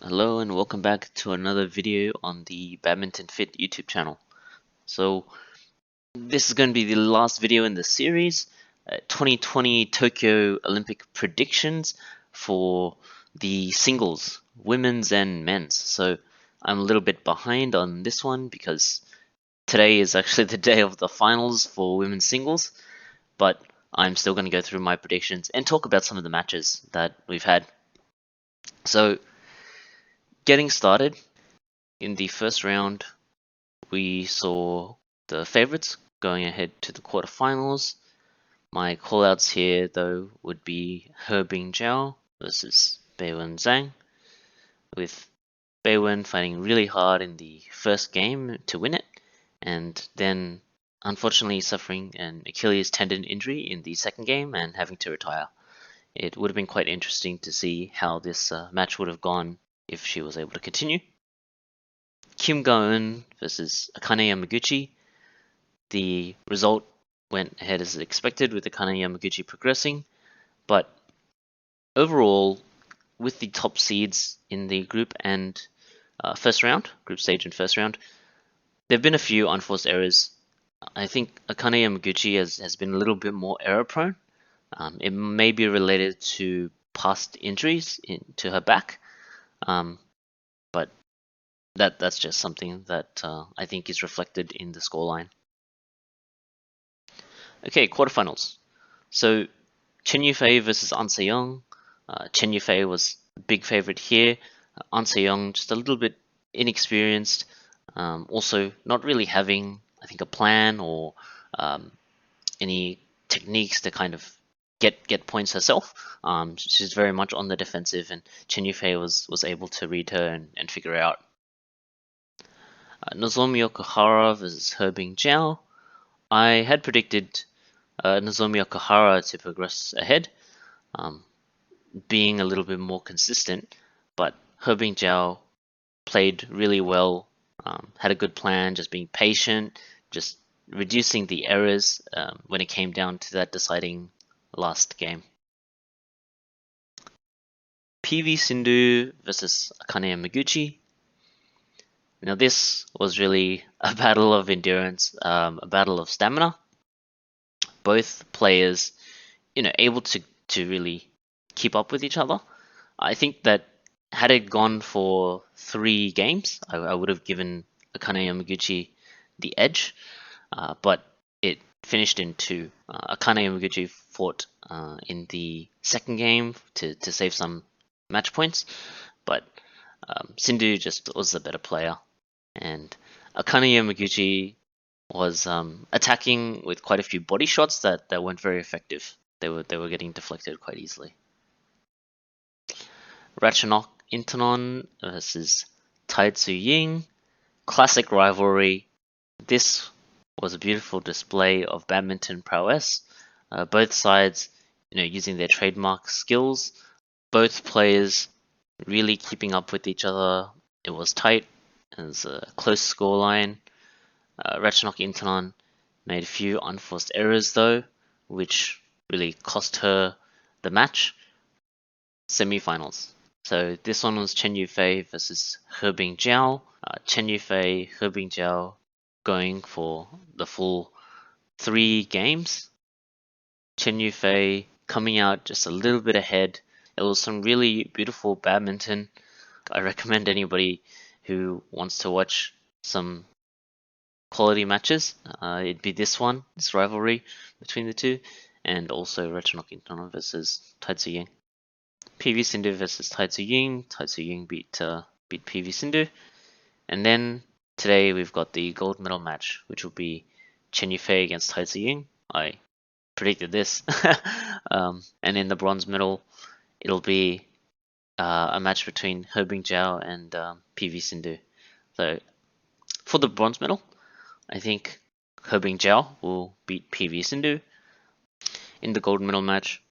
Hello and welcome back to another video on the Badminton Fit YouTube channel. So this is going to be the last video in the series, 2020 Tokyo Olympic predictions for the singles, women's and men's. So I'm a little bit behind on this one because today is actually the day of the finals for women's singles, but I'm still going to go through my predictions and talk about some of the matches that we've had. So getting started, in the first round, we saw the favorites going ahead to the quarterfinals. My callouts here, though, would be He Bingjiao versus Beiwen Zhang, with Beiwen fighting really hard in the first game to win it, and then unfortunately suffering an Achilles tendon injury in the second game and having to retire. It would have been quite interesting to see how this match would have gone if she was able to continue. Kim Ga-eun versus Akane Yamaguchi. The result went ahead as expected with Akane Yamaguchi progressing, but overall, with the top seeds in the group and first round, group stage and first round, there have been a few unforced errors. I think Akane Yamaguchi has been a little bit more error prone. It may be related to past injuries to her back, but that's just something that I think is reflected in the scoreline. Okay, quarterfinals. So Chen Yufei versus An Se-young. Chen Yufei was the big favorite here. An Se-young just a little bit inexperienced. Also, not really having, I think, a plan or any techniques to kind of get points herself. She's very much on the defensive, and Chen Yufei was able to read her and figure it out. Nozomi Okuhara versus He Bingjiao. I had predicted Nozomi Okuhara to progress ahead, being a little bit more consistent, but He Bingjiao played really well, had a good plan, just being patient, just reducing the errors when it came down to that deciding last game. PV Sindhu versus Akane Yamaguchi. Now this was really a battle of endurance, a battle of stamina. Both players, able to really keep up with each other. I think that had it gone for 3 games, I would have given Akane Yamaguchi the edge, but it finished in 2. Akane Yamaguchi fought in the second game to save some match points, but Sindhu just was the better player, and Akane Yamaguchi was attacking with quite a few body shots that weren't very effective. They were getting deflected quite easily. Ratchanok Intanon versus Tai Tzu Ying. Classic rivalry. This was a beautiful display of badminton prowess. Both sides, using their trademark skills. Both players really keeping up with each other. It was tight. It was a close scoreline. Ratchanok Intanon made a few unforced errors though, which really cost her the match. Semi-finals. So this one was Chen Yufei versus He Bingjiao. Chen Yufei, He Bingjiao going for the full 3 games. Chen Yufei coming out just a little bit ahead. It was some really beautiful badminton. I recommend anybody who wants to watch some quality matches, it'd be this one, this rivalry between the two, and also Ratchanok Intanon versus Tai Tzu Ying. PV Sindhu versus Tai Tzu Ying. Tai Tzu Ying beat PV Sindhu. And then today we've got the gold medal match, which will be Chen Yufei against Tai Tzu Ying. I predicted this. And in the bronze medal, it'll be a match between He Bingjiao and PV Sindhu. So for the bronze medal, I think He Bingjiao will beat PV Sindhu. In the gold medal match,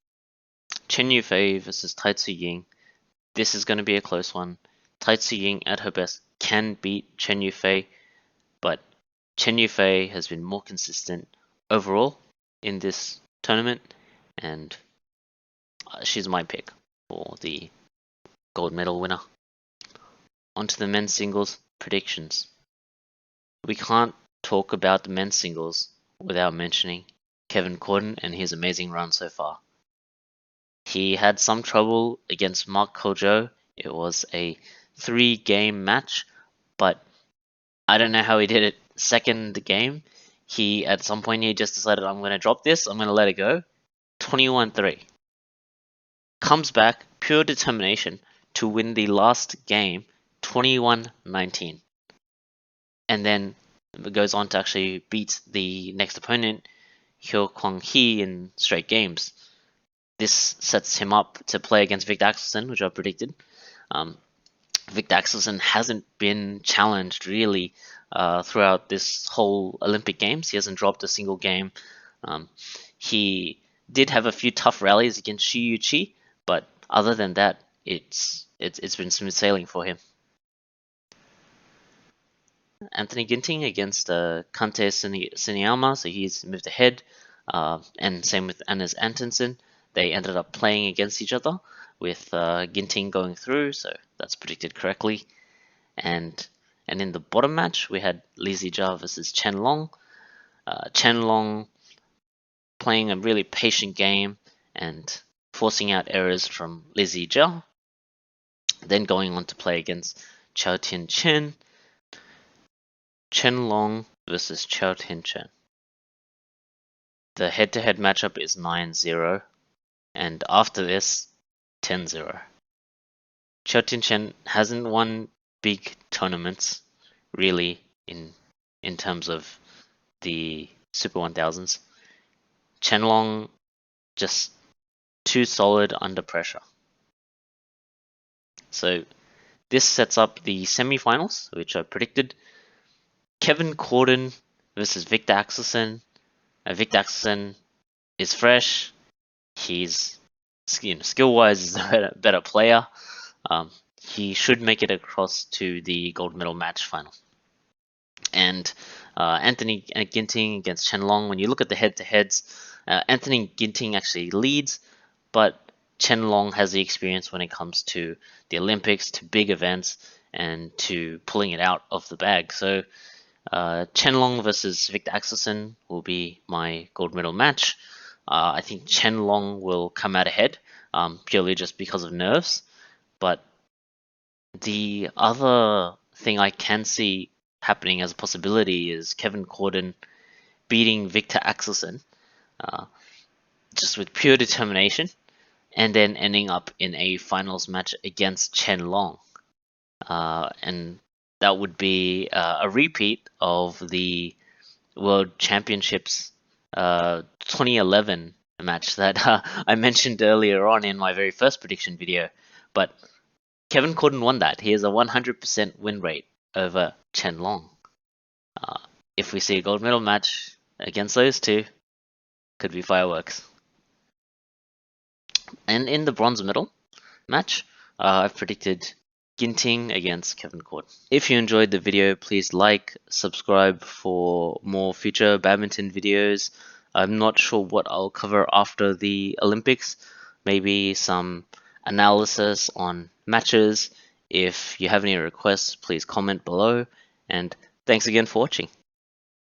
Chen Yufei versus Tai Tzu Ying. This is going to be a close one. Tai Tzu Ying at her best can beat Chen Yufei, but Chen Yufei has been more consistent overall in this tournament, and she's my pick for the gold medal winner. onto the men's singles predictions. We can't talk about the men's singles without mentioning Kevin Corden and his amazing run so far. He had some trouble against Mark Kojo. It was a 3-game match, but I don't know how he did it. Second game, at some point he just decided, I'm going to drop this, I'm going to let it go. 21-3. Comes back, pure determination to win the last game, 21-19. And then goes on to actually beat the next opponent, Hyo Kwang-hee, in straight games. This sets him up to play against Victor Axelsen, which I predicted. Victor Axelsen hasn't been challenged really throughout this whole Olympic Games. He hasn't dropped a single game. He did have a few tough rallies against Shi Yu-chi, but other than that, it's been smooth sailing for him. Anthony Ginting against Kante Suniyama, so he's moved ahead, and same with Anders Antonsen. They ended up playing against each other, with Ginting going through, so that's predicted correctly. And in the bottom match, we had Li Zijia versus Chen Long. Chen Long playing a really patient game and forcing out errors from Li Zijia, then going on to play against Chao Tian Chen. Chen Long versus Chao Tian Chen. The head-to-head matchup is 9-0, and after this, 10-0. Chao Tian Chen hasn't won big tournaments, really, in terms of the Super 1000s. Chen Long just too solid under pressure. So this sets up the semi-finals, which I predicted. Kevin Corden versus Victor Axelsen. Victor Axelsen is fresh. He's skill-wise is a better player. He should make it across to the gold medal match final. And Anthony Ginting against Chen Long. When you look at the head-to-heads, Anthony Ginting actually leads, but Chen Long has the experience when it comes to the Olympics, to big events, and to pulling it out of the bag. So Chen Long versus Victor Axelsen will be my gold medal match. I think Chen Long will come out ahead, purely just because of nerves. But the other thing I can see happening as a possibility is Kevin Corden beating Victor Axelsen, just with pure determination, and then ending up in a finals match against Chen Long. And that would be a repeat of the World Championships 2011 match that I mentioned earlier on in my very first prediction video. But Kevin Corden won that. He has a 100% win rate over Chen Long. If we see a gold medal match against those two, could be fireworks. And in the bronze medal match, I've predicted Ginting against Kevin Corden. If you enjoyed the video, please like, subscribe for more future badminton videos. I'm not sure what I'll cover after the Olympics. Maybe some analysis on matches. If you have any requests, please comment below. And thanks again for watching.